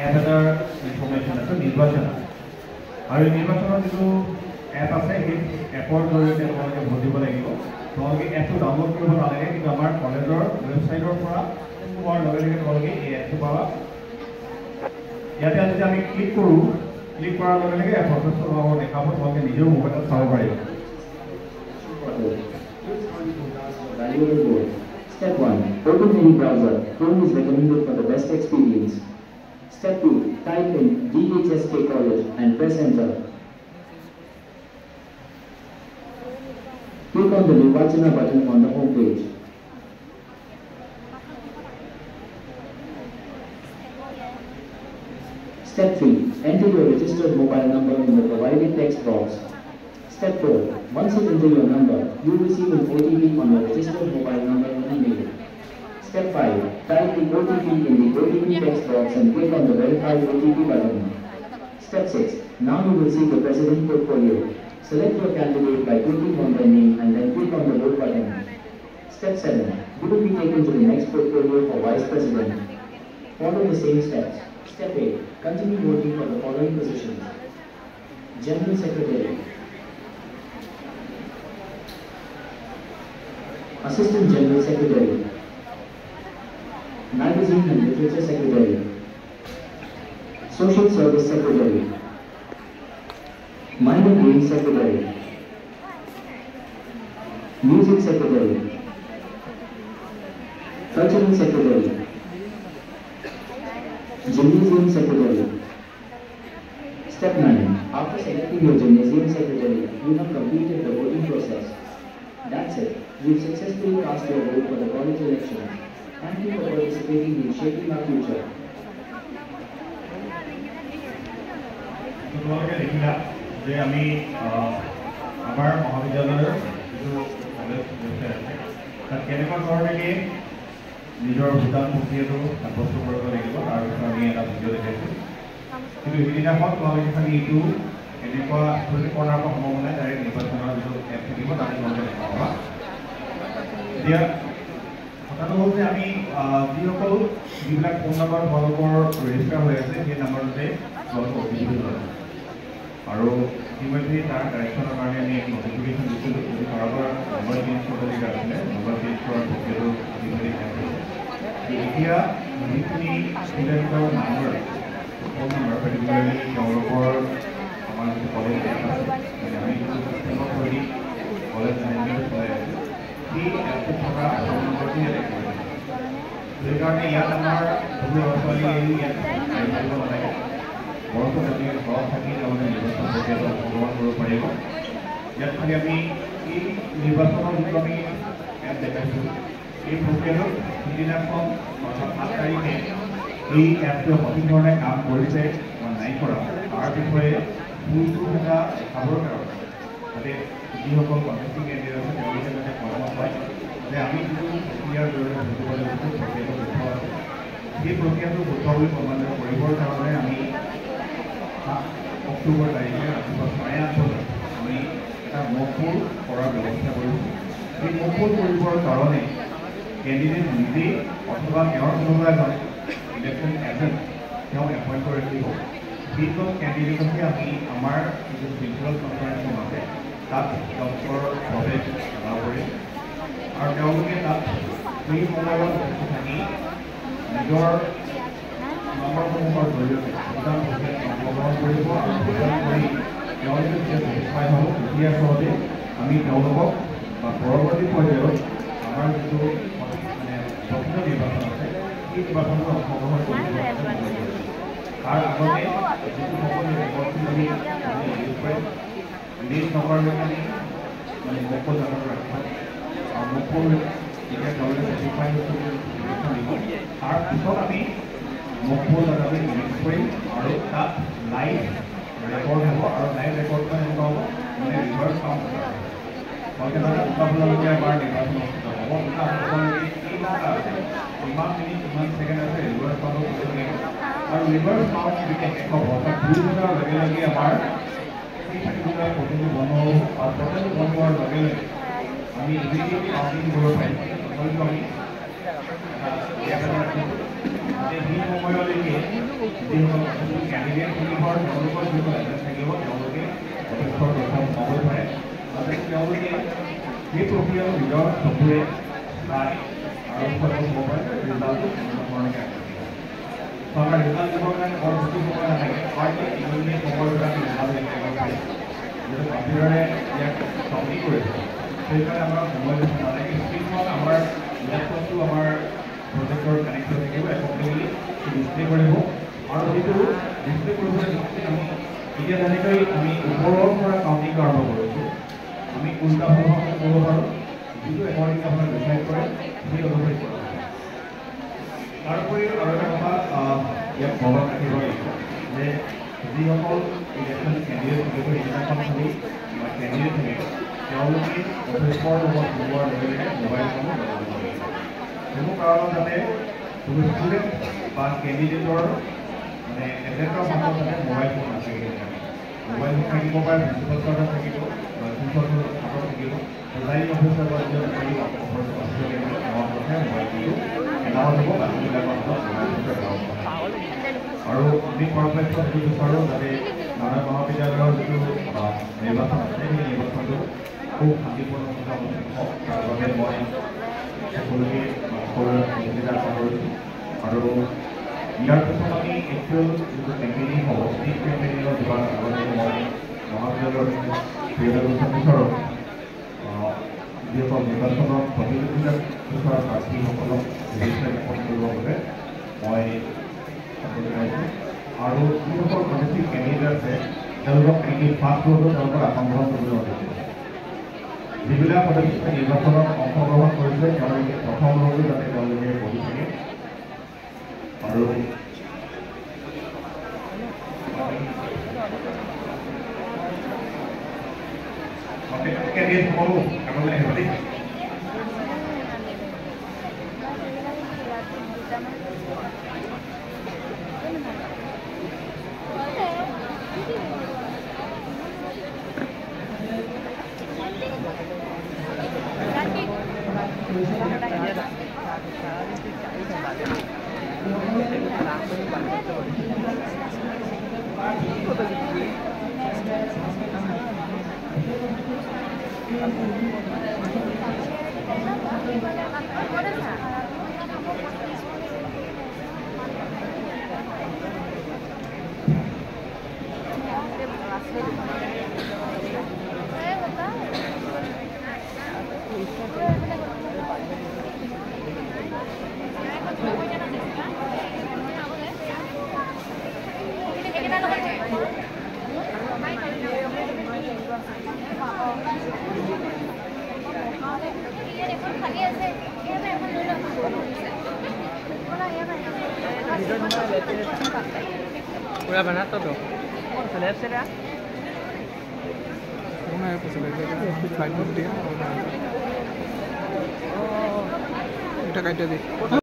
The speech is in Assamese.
এপ এটাৰ ইনফৰমেশ্যন আছে নিৰ্বাচন আৰু নিৰ্বাচনৰ যিটো এপ আছে সেই এপৰ জৰিয়তে আপোনালোকে ভোট দিব লাগিব। তোমালোকে এপটো ডাউনলোড কৰিব নালাগে, কিন্তু আমাৰ কলেজৰ ৱেবছাইটৰ পৰা পোৱাৰ লগে লগে তোমালোকে এই এপটো পাবা। ইয়াতে যদি আমি ক্লিক কৰোঁ, ক্লিক কৰাৰ লগে লগে প্ৰচেছটো দেখাব, তোমালোকে নিজেও মোবাইলত চাব পাৰিব। Step 1. Open any browser. Chrome is recommended for the best experience. Step 2. Type in DHSK College and press enter. Click on the Nirvachana button on the home page. Step 3. Enter your registered mobile number in the provided text box. Step 4. Once you enter your number, you will receive an OTP on your registered mobile number and email. Step 5. Type the OTP in the OTP text box and click on the Verify OTP button. Step 6. Now you will see the President portfolio. Select your candidate by clicking on their name and then click on the Vote button. Step 7. You will be taken to the next portfolio for Vice President. Follow the same steps. Step 8. Continue voting for the following positions: General Secretary, Assistant General Secretary, Magazine and Literature Secretary, Social Service Secretary, Minor Games Secretary, Music Secretary, Cultural Secretary, Gymnasium Secretary. Step 9. After selecting your Gymnasium Secretary, you have completed the voting process. That's it. You've successfully cast your vote for the college election. Thank you for participating in shaping our future. তোমালোকে দেখিলা যে আমি আমাৰ মহাবিদ্যালয়ৰ যিটো কলেজ ৱেবছাইট আছে তাত কেনেকুৱা ধৰণে নিজৰ ভোটাৰ প্ৰক্ৰিয়াটো সাব্যস্ত কৰিব লাগিব তাৰ বিষয়ে আমি এটা ভিডিঅ' দেখাইছোঁ। কিন্তু সেইদিনাখন তোমালোকে খালি এইটো এনেকুৱা কৰাৰ সম্ভাৱনা নাই, ডাইৰেক্ট নিৰ্বাচনৰ যিটো এপ থাকিব তাত তোমালোকে দেখা পাবা। এতিয়া কথাটো হ'ল যে আমি যিবিলাক ফোন নম্বৰ তোমালোকৰ ৰেজিষ্টাৰ হৈ আছে সেই নম্বৰটোতে তোমালোকৰ অভিযোগ লয় আৰু ইতিমধ্যে তাৰ কাৰেকশ্যনৰ কাৰণে আমি নটিফিকেশ্যন দিছিলোঁ। যদি কাৰোবাৰ মোবাইল চেঞ্জ কৰিবলগীয়া আছিলে, মোবাইল চেঞ্জ কৰাৰ প্ৰক্ৰিয়াটো ইতিমধ্যে এতিয়া যিখিনি ষ্টুডেণ্টৰ নম্বৰ ফোন নম্বৰ পাৰ্টিকুলাৰলি তেওঁলোকৰ আমাৰ যিটো কলেজ এপ আছে, আমি যিটো চিষ্টেমৰ কৰি কলেজ মেনেজমেণ্ট চলাই আছোঁ সেই এপটোত থকা ফোন নম্বৰটোৱে দেখা পাইছোঁ। সেইকাৰণে ইয়াত আমাৰ সৰু ল'ৰা ছোৱালীয়ে ইয়াত আহি থাকিব নালাগে, বৰঞ্চ তেওঁলোকে ঘৰত থাকি তেওঁলোকে নিৰ্বাচন প্ৰক্ৰিয়াটো অংশগ্ৰহণ কৰিব পাৰিব। ইয়াত খালি আমি এই নিৰ্বাচনৰ যিটো আমি এপ দেখাইছোঁ এই প্ৰক্ৰিয়াটোত সিদিনাখন অৰ্থাৎ 7 তাৰিখে এই এপটোৱে সঠিক ধৰণে কাম কৰিছে বা নাই কৰা তাৰ বিষয়ে ভুলটো এটা দেখাবৰ কাৰণে যাতে যিসকল কণ্টেষ্টিং কেণ্ডিডেট আছে তেওঁলোকে যাতে সহমত হয় যে আমি যিটো প্ৰক্ৰিয়াৰ জৰিয়তে ভোট দিব লাগিব প্ৰক্ৰিয়াটো শুদ্ধ আছে, সেই প্ৰক্ৰিয়াটো শুদ্ধ বুলি প্ৰমাণিত কৰিবৰ কাৰণে আমি 7 অক্টোবৰ তাৰিখে ৰাতিপুৱা 8:30 বজাত আমি এটা মক পোল কৰাৰ ব্যৱস্থা কৰিছোঁ। এই মক পোল কৰিবৰ কাৰণে কেণ্ডিডেট নিজেই অথবা তেওঁৰ কোনোবা এজন ইলেকশ্যন এজেণ্ট তেওঁ এপইণ্ট কৰি দিব। সেইজন কেণ্ডিডেটকে আমি আমাৰ যিটো প্ৰিন্সিপাল কনফাৰেন্স ৰুম আছে তাত তেওঁলোকৰ প্ৰৱেশ এলাও কৰিম আৰু তেওঁলোকে তাত সেই সময়ত থাকি নিজৰ নম্বৰসমূহৰ জৰিয়তে ভোটাৰ প্ৰক্ৰিয়াত অংশগ্ৰহণ কৰিব আৰু ভোটাৰ কৰি তেওঁলোকে যেতিয়া ছেটিছফাই হ'ব তেতিয়া আচলতে আমি তেওঁলোকক বা পৰৱৰ্তী পৰ্যায়ত আমাৰ যিটো প্ৰকৃত নিৰ্বাচন আছে সেই নিৰ্বাচনটো অংশগ্ৰহণ কৰিব তাৰ আগতে যিটো সকলো ৰেকৰ্ডখিনি আমি ইউজ কৰিম ৰিলিজ নকৰালৈকে আমি মক জানৰ ৰাখিব আৰু মক যেতিয়া তেওঁলোকে ছেটিছফাই দিব তাৰপিছত আমি মক জানলৈ ৰিলিজ কৰিম আৰু তাত লাইভ ৰেকৰ্ড হ'ব আৰু লাইভ ৰেকৰ্ডটো এনেকুৱা হ'ব মানে ৰিভাৰ্ছ কাউণ্ট তেওঁলোকে তাতে উত্তাপলৈকে এবাৰ নিৰ্বাচন অনুষ্ঠিত হ'ব। উত্তাপলৈকে কিমান মিনিট কিমান ছেকেণ্ড আছে ৰিভাৰ্ছ কাউণ্টত কৰিব লাগিব আৰু ৰিভাৰ্ছ কাউণ্ট যেতিয়া শেষ হ'ব অৰ্থাৎ 2 বজাৰ লগে লগে আমাৰ সেই পাৰ্টিকুলাৰ ভোটিংটো বন্ধ হ'ব আৰু ভোটিংটো বন্ধ হোৱাৰ লগে লগে আমি ইমিডিয়েটলি কাউণ্টিং কৰিব পাৰিম। তথাপিতো আমি সেই সময়লৈকে যিসকল কেণ্ডিডেট সমূহৰ তেওঁলোকৰ যিটো লাইচেঞ্চ থাকিব তেওঁলোকে যথেষ্ট তথ্য পাবই পাৰে যাতে তেওঁলোকে সেই প্ৰক্ৰিয়াটো নিজৰ চকুৰে চাই আৰু সফল হ'ব পাৰে ৰিজাল্টটো ধৰণে আমাৰ ৰিজাল্ট দিবৰ কাৰণে বৰ বেছি সময় নাথাকে হয়তো ইমানখিনি সময়ৰ ভিতৰত ৰিজাল্ট দিব পাৰি যিহেতু কম্পিউটাৰে ইয়াক চবি কৰিছে সেইকাৰণে আমাৰ সময় বেছি নালাগে স্ক্ৰীণখন আমাৰ লেপটপটো আমাৰ প্ৰজেক্টৰ কানেক্ট হৈ থাকিব একেবাৰে ডিছপ্লে কৰিব আৰু যিটো ডিছপ্লে কৰিবলৈ আমি এতিয়া যেনেকৈ আমি ওপৰৰ পৰা কাউণ্টিংটো আৰম্ভ কৰিছোঁ আমি উল্টা ভাৱে কৰিব পাৰোঁ যিটো একৰ্ডিং আপোনাক ডিচাইড কৰে সেই অনুসৰি কৰা তাৰ উপৰিও আৰু এটা কথা ইয়াত মনত ৰাখিব লাগিব যে যিসকল ইলেকশ্যন কেণ্ডিডেট থাকিব সেইদিনাখন খালি কেণ্ডিডেট থাকিব তেওঁলোকে অফিচৰ লগত সোমোৱাৰ লগে লগে মোবাইলসমূহ ব্যৱহাৰ কৰিব কোনো কাৰণত যাতে কোনো ষ্টুডেণ্ট বা কেণ্ডিডেটৰ মানে এজেণ্টৰ হাতত যাতে মোবাইল ফোন নাথাকে মোবাইল ফোন থাকিব পাৰে প্ৰিন্সিপাল ছাৰৰ থাকিব বা প্ৰিন্সিপাল হাতত থাকিব প্ৰিজাইডিং অফিচাৰ বা যিজন অফিচাৰ মোবাইল ফোনটো এলাও হ'ব বাকীবিলাকৰ হাতত মোবাইল ফোনটো এলাও হ'ব আৰু আমি পৰামৰ্শ দিব বিচাৰোঁ যাতে নানা মহাবিদ্যালয়ৰ যিটো নিৰ্বাচন আছে সেই নিৰ্বাচনটো খুব শান্তিপূৰ্ণভাৱে অনুষ্ঠিত হওক তাৰ বাবে মই সকলোকে সহযোগিতা কৰিছোঁ আৰু ইয়াৰ পিছত আমি একচুৱেল যিটো কেম্পেইনিং হ'ব সেই কেম্পেইনিঙৰ যোৱাৰ আগতে মই মহাবিদ্যালয়ৰ প্ৰিয়দৰ্শন বিচাৰোঁ যিসকল নিৰ্বাচনত প্ৰতিযোগিতা বিচৰা প্ৰাৰ্থীসকলক ৰেজিষ্টাৰ জ্ঞাপন কৰিবৰ বাবে মই জনাইছোঁ আৰু যিসকল পজিটিভ কেণ্ডিডেট আছে তেওঁলোকক এই ফাৰ্ষ্ট ৰোডত তেওঁলোকক আসন গ্ৰহণ কৰিবলৈ অনুৰোধ যিবিলাক পদক্ষেপে নিৰ্বাচনত অংশগ্ৰহণ কৰিছে তেওঁলোকে প্ৰথম ৰোডত যাতে তেওঁলোকে বহি থাকে আৰু কেণ্ডিডেটসকলো আগলৈ আহিব দেই पूरा बना तो लेफ्ट से una vez pues se le dio final día o no. Esta calle de